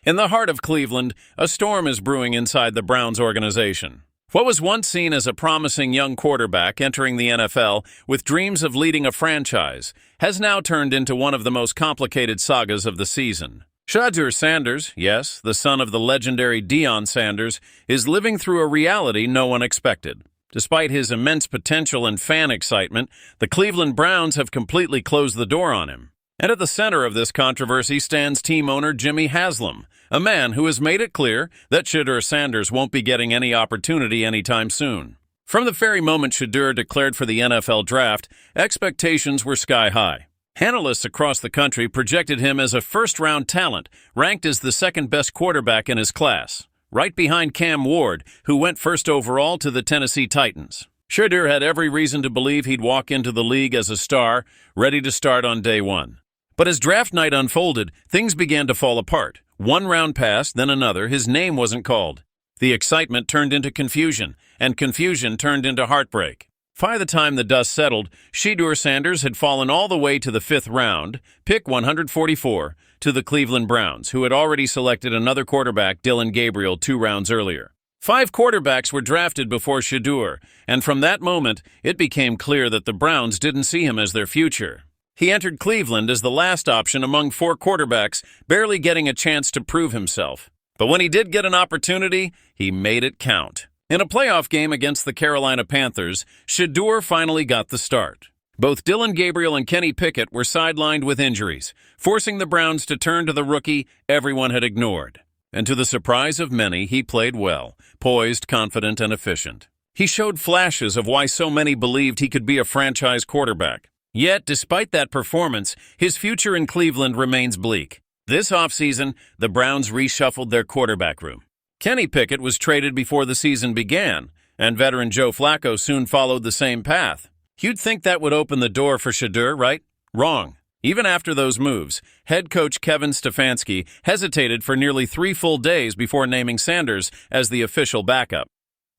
In the heart of Cleveland, a storm is brewing inside the Browns organization. What was once seen as a promising young quarterback entering the NFL with dreams of leading a franchise has now turned into one of the most complicated sagas of the season. Shedeur Sanders, yes, the son of the legendary Deion Sanders, is living through a reality no one expected. Despite his immense potential and fan excitement, the Cleveland Browns have completely closed the door on him. And at the center of this controversy stands team owner Jimmy Haslam, a man who has made it clear that Shedeur Sanders won't be getting any opportunity anytime soon. From the very moment Shedeur declared for the NFL draft, expectations were sky high. Analysts across the country projected him as a first-round talent, ranked as the second-best quarterback in his class, right behind Cam Ward, who went first overall to the Tennessee Titans. Shedeur had every reason to believe he'd walk into the league as a star, ready to start on day one. But as draft night unfolded, things began to fall apart. One round passed, then another, his name wasn't called. The excitement turned into confusion, and confusion turned into heartbreak. By the time the dust settled, Shedeur Sanders had fallen all the way to the 5th round, pick 144, to the Cleveland Browns, who had already selected another quarterback, Dillon Gabriel, 2 rounds earlier. 5 quarterbacks were drafted before Shedeur, and from that moment, it became clear that the Browns didn't see him as their future. He entered Cleveland as the last option among 4 quarterbacks, barely getting a chance to prove himself. But when he did get an opportunity, he made it count. In a playoff game against the Carolina Panthers, Shedeur finally got the start. Both Dillon Gabriel and Kenny Pickett were sidelined with injuries, forcing the Browns to turn to the rookie everyone had ignored. And to the surprise of many, he played well, poised, confident, and efficient. He showed flashes of why so many believed he could be a franchise quarterback. Yet, despite that performance, his future in Cleveland remains bleak. This offseason, the Browns reshuffled their quarterback room. Kenny Pickett was traded before the season began, and veteran Joe Flacco soon followed the same path. You'd think that would open the door for Shedeur, right? Wrong. Even after those moves, head coach Kevin Stefanski hesitated for nearly 3 full days before naming Sanders as the official backup.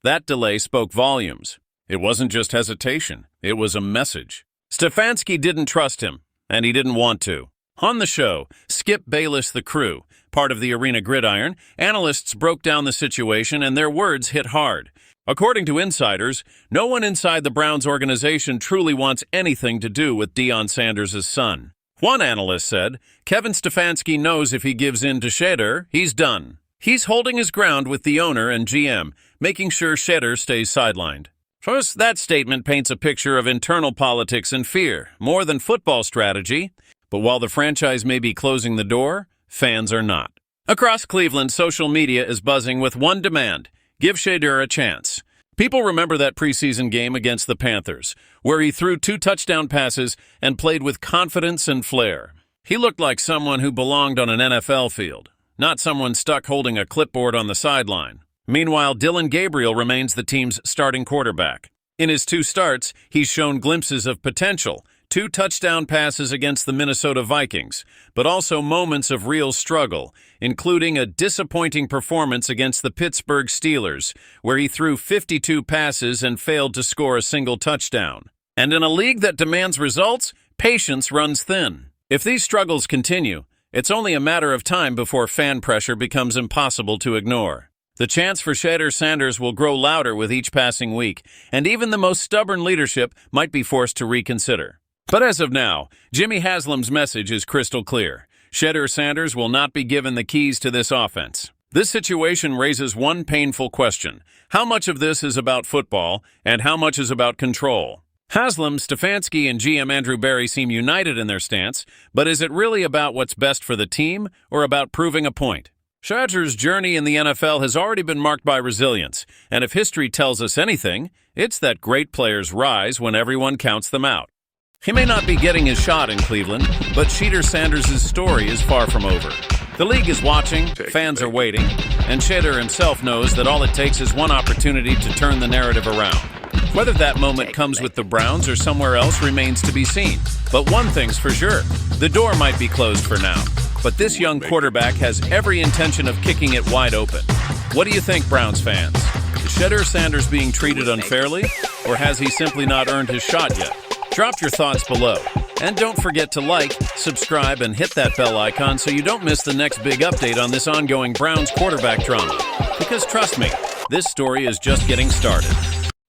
That delay spoke volumes. It wasn't just hesitation, it was a message. Stefanski didn't trust him, and he didn't want to. On the show, Skip Bayless the Crew, part of the Arena Gridiron, analysts broke down the situation and their words hit hard. According to insiders, no one inside the Browns organization truly wants anything to do with Deion Sanders' son. One analyst said, Kevin Stefanski knows if he gives in to Shedeur, he's done. He's holding his ground with the owner and GM, making sure Shedeur stays sidelined. First, that statement paints a picture of internal politics and fear, more than football strategy. But while the franchise may be closing the door, fans are not. Across Cleveland, social media is buzzing with one demand: give Shedeur a chance. People remember that preseason game against the Panthers, where he threw 2 touchdown passes and played with confidence and flair. He looked like someone who belonged on an NFL field, not someone stuck holding a clipboard on the sideline. Meanwhile, Dillon Gabriel remains the team's starting quarterback. In his 2 starts, he's shown glimpses of potential, 2 touchdown passes against the Minnesota Vikings, but also moments of real struggle, including a disappointing performance against the Pittsburgh Steelers, where he threw 52 passes and failed to score a single touchdown. And in a league that demands results, patience runs thin. If these struggles continue, it's only a matter of time before fan pressure becomes impossible to ignore. The chants for Shedeur Sanders will grow louder with each passing week, and even the most stubborn leadership might be forced to reconsider. But as of now, Jimmy Haslam's message is crystal clear. Shedeur Sanders will not be given the keys to this offense. This situation raises one painful question: how much of this is about football, and how much is about control? Haslam, Stefanski, and GM Andrew Berry seem united in their stance, but is it really about what's best for the team, or about proving a point? Shedeur's journey in the NFL has already been marked by resilience, and if history tells us anything, it's that great players rise when everyone counts them out. He may not be getting his shot in Cleveland, but Shedeur Sanders' story is far from over. The league is watching, fans are waiting, and Shedeur himself knows that all it takes is one opportunity to turn the narrative around. Whether that moment comes with the Browns or somewhere else remains to be seen. But one thing's for sure, the door might be closed for now. But this young quarterback has every intention of kicking it wide open. What do you think, Browns fans? Is Shedeur Sanders being treated unfairly, or has he simply not earned his shot yet? Drop your thoughts below. And don't forget to like, subscribe, and hit that bell icon so you don't miss the next big update on this ongoing Browns quarterback drama. Because trust me, this story is just getting started.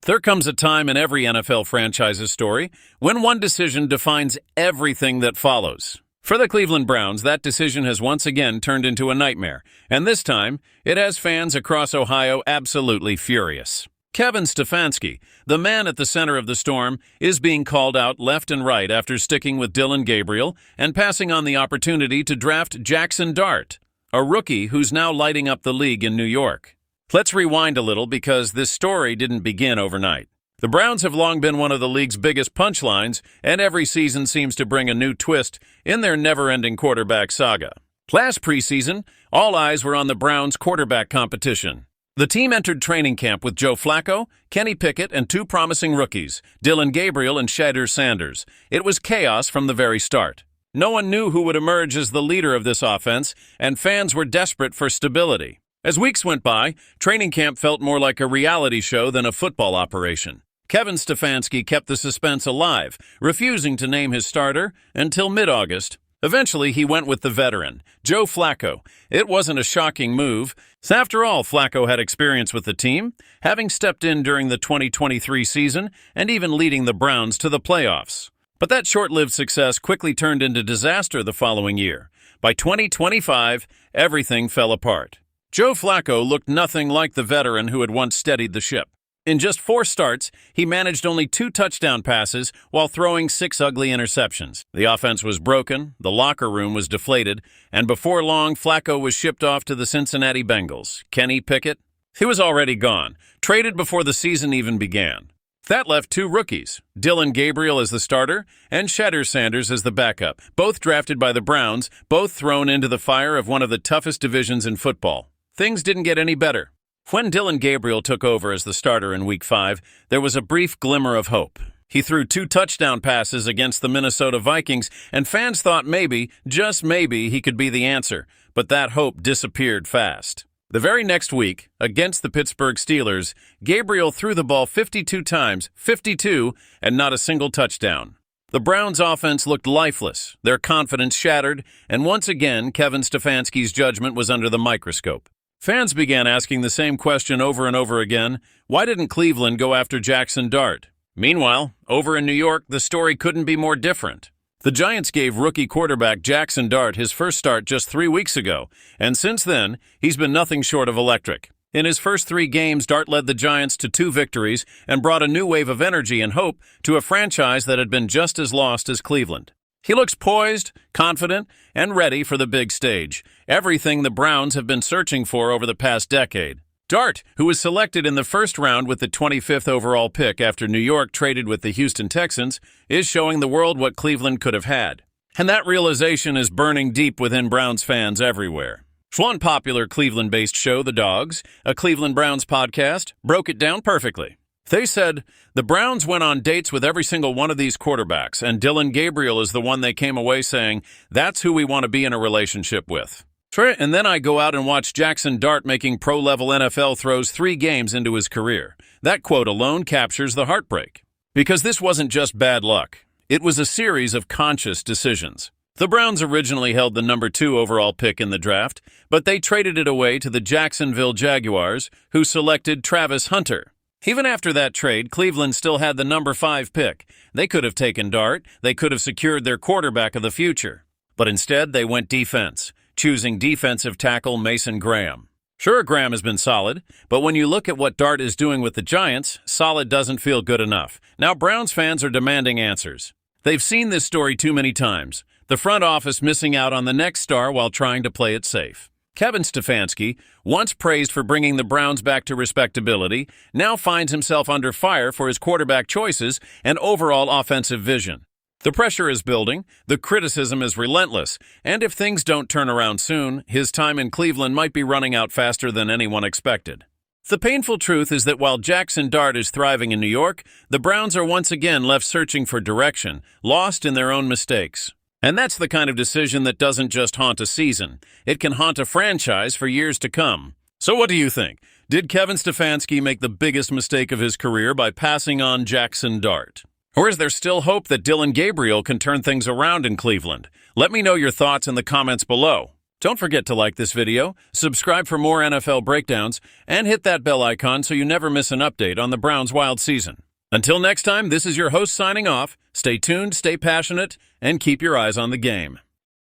There comes a time in every NFL franchise's story when one decision defines everything that follows. For the Cleveland Browns, that decision has once again turned into a nightmare, and this time, it has fans across Ohio absolutely furious. Kevin Stefanski, the man at the center of the storm, is being called out left and right after sticking with Dillon Gabriel and passing on the opportunity to draft Jackson Dart, a rookie who's now lighting up the league in New York. Let's rewind a little because this story didn't begin overnight. The Browns have long been one of the league's biggest punchlines, and every season seems to bring a new twist in their never-ending quarterback saga. Last preseason, all eyes were on the Browns' quarterback competition. The team entered training camp with Joe Flacco, Kenny Pickett, and two promising rookies, Dillon Gabriel and Shedeur Sanders. It was chaos from the very start. No one knew who would emerge as the leader of this offense, and fans were desperate for stability. As weeks went by, training camp felt more like a reality show than a football operation. Kevin Stefanski kept the suspense alive, refusing to name his starter until mid-August. Eventually, he went with the veteran, Joe Flacco. It wasn't a shocking move. After all, Flacco had experience with the team, having stepped in during the 2023 season and even leading the Browns to the playoffs. But that short-lived success quickly turned into disaster the following year. By 2025, everything fell apart. Joe Flacco looked nothing like the veteran who had once steadied the ship. In just 4 starts, he managed only 2 touchdown passes while throwing 6 ugly interceptions. The offense was broken, the locker room was deflated, and before long, Flacco was shipped off to the Cincinnati Bengals. Kenny Pickett? He was already gone, traded before the season even began. That left 2 rookies, Dillon Gabriel as the starter and Shedeur Sanders as the backup, both drafted by the Browns, both thrown into the fire of one of the toughest divisions in football. Things didn't get any better. When Dillon Gabriel took over as the starter in Week 5, there was a brief glimmer of hope. He threw 2 touchdown passes against the Minnesota Vikings, and fans thought maybe, just maybe, he could be the answer, but that hope disappeared fast. The very next week, against the Pittsburgh Steelers, Gabriel threw the ball 52 times, 52, and not a single touchdown. The Browns' offense looked lifeless, their confidence shattered, and once again, Kevin Stefanski's judgment was under the microscope. Fans began asking the same question over and over again: why didn't Cleveland go after Jackson Dart? Meanwhile, over in New York, the story couldn't be more different. The Giants gave rookie quarterback Jackson Dart his first start just 3 weeks ago, and since then, he's been nothing short of electric. In his first 3 games, Dart led the Giants to 2 victories and brought a new wave of energy and hope to a franchise that had been just as lost as Cleveland. He looks poised, confident, and ready for the big stage, everything the Browns have been searching for over the past decade. Dart, who was selected in the first round with the 25th overall pick after New York traded with the Houston Texans, is showing the world what Cleveland could have had. And that realization is burning deep within Browns fans everywhere. One popular Cleveland-based show, The Dogs, a Cleveland Browns podcast, broke it down perfectly. They said, the Browns went on dates with every single one of these quarterbacks, and Dillon Gabriel is the one they came away saying, that's who we want to be in a relationship with. And then I go out and watch Jackson Dart making pro-level NFL throws 3 games into his career. That quote alone captures the heartbreak. Because this wasn't just bad luck. It was a series of conscious decisions. The Browns originally held the number 2 overall pick in the draft, but they traded it away to the Jacksonville Jaguars, who selected Travis Hunter. Even after that trade, Cleveland still had the number 5 pick. They could have taken Dart, they could have secured their quarterback of the future. But instead, they went defense, choosing defensive tackle Mason Graham. Sure, Graham has been solid, but when you look at what Dart is doing with the Giants, solid doesn't feel good enough. Now Browns fans are demanding answers. They've seen this story too many times. The front office missing out on the next star while trying to play it safe. Kevin Stefanski, once praised for bringing the Browns back to respectability, now finds himself under fire for his quarterback choices and overall offensive vision. The pressure is building, the criticism is relentless, and if things don't turn around soon, his time in Cleveland might be running out faster than anyone expected. The painful truth is that while Jackson Dart is thriving in New York, the Browns are once again left searching for direction, lost in their own mistakes. And that's the kind of decision that doesn't just haunt a season. It can haunt a franchise for years to come. So what do you think? Did Kevin Stefanski make the biggest mistake of his career by passing on Jackson Dart? Or is there still hope that Dylan Gabriel can turn things around in Cleveland? Let me know your thoughts in the comments below. Don't forget to like this video, subscribe for more NFL breakdowns, and hit that bell icon so you never miss an update on the Browns' wild season. Until next time, this is your host signing off. Stay tuned, stay passionate, and keep your eyes on the game.